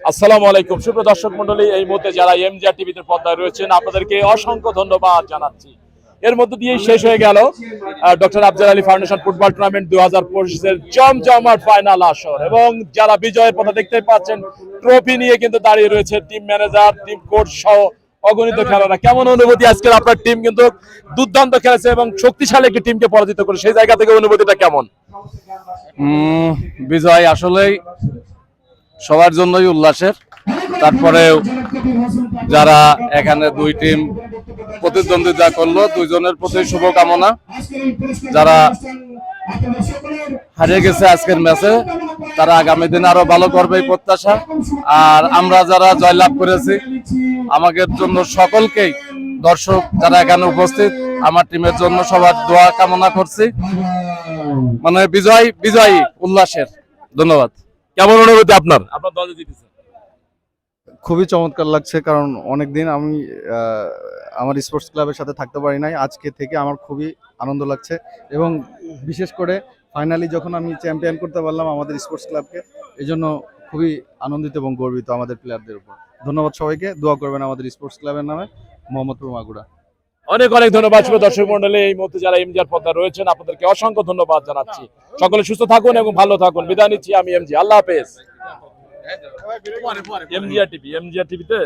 আসসালামু আলাইকুম সুপ্রিয় দর্শক মণ্ডলী, এই মুহূর্তে যারা এমজিআর টিভিতে পর্দায় রয়েছেন আপনাদেরকে অসংখ্য ধন্যবাদ জানাচ্ছি। এর মধ্য দিয়েই শেষ হয়ে গেল doctor Afzal Ali foundation football tournament 2025-এর জমজমাট ফাইনাল আসর, এবং যারা বিজয়ের পথে দেখতে পাচ্ছেন ট্রফি নিয়ে কিন্তু দাঁড়িয়ে রয়েছে টিম ম্যানেজার, টিম কোচ সহ অগণিত খেলোয়াড়রা। কেমন অনুভূতি? আজকের আপনার টিম কিন্তু দুর্দান্ত খেলেছে এবং শক্তিশালী একটি টিমকে পরাজিত করে, সেই জায়গা থেকে অনুভূতিটা কেমন? বিজয় আসলেই সবার জন্যই উল্লাসের। তারপরেও যারা এখানে দুই টিম প্রতিদ্বন্দ্বিতা করলো, দুইজনের প্রতি শুভকামনা। যারা হারিয়ে গেছে আজকের ম্যাচে, তারা আগামী দিনে আরো ভালো করবে এই প্রত্যাশা। আর আমরা যারা জয়লাভ করেছি, আমাদের জন্য সকলকেই, দর্শক যারা এখানে উপস্থিত, আমার টিমের জন্য সবার দোয়া কামনা করছি। মানে বিজয়ী উল্লাসের। ধন্যবাদ। কেমন অনুভূতি আপনার? আপনার দল জিতেছে। খুবই চমৎকার লাগছে, কারণ অনেকদিন আমি আমার স্পোর্টস ক্লাবের সাথে থাকতে পারি নাই। আজকে থেকে আমার খুবই আনন্দ লাগছে, এবং বিশেষ করে ফাইনালি যখন আমি চ্যাম্পিয়ন করতে পারলাম আমাদের স্পোর্টস ক্লাবকে, এই জন্য খুবই আনন্দিত এবং গর্বিত আমাদের প্লেয়ারদের উপর। ধন্যবাদ সবাইকে, দোয়া করবেন আমাদের স্পোর্টস ক্লাবের নামে। মোহাম্মদপুর মাগুরা। অনেক অনেক ধন্যবাদ শুভ দর্শক মন্ডলী, এই মুহূর্তে যারা এমজিআর পর্দায় রয়েছেন আপনাদেরকে অসংখ্য ধন্যবাদ জানাচ্ছি। সকলে সুস্থ থাকুন এবং ভালো থাকুন। বিদায় নিচ্ছি আমি এমজি। আল্লাহ হাফেজ। এমজিআর টিভিতে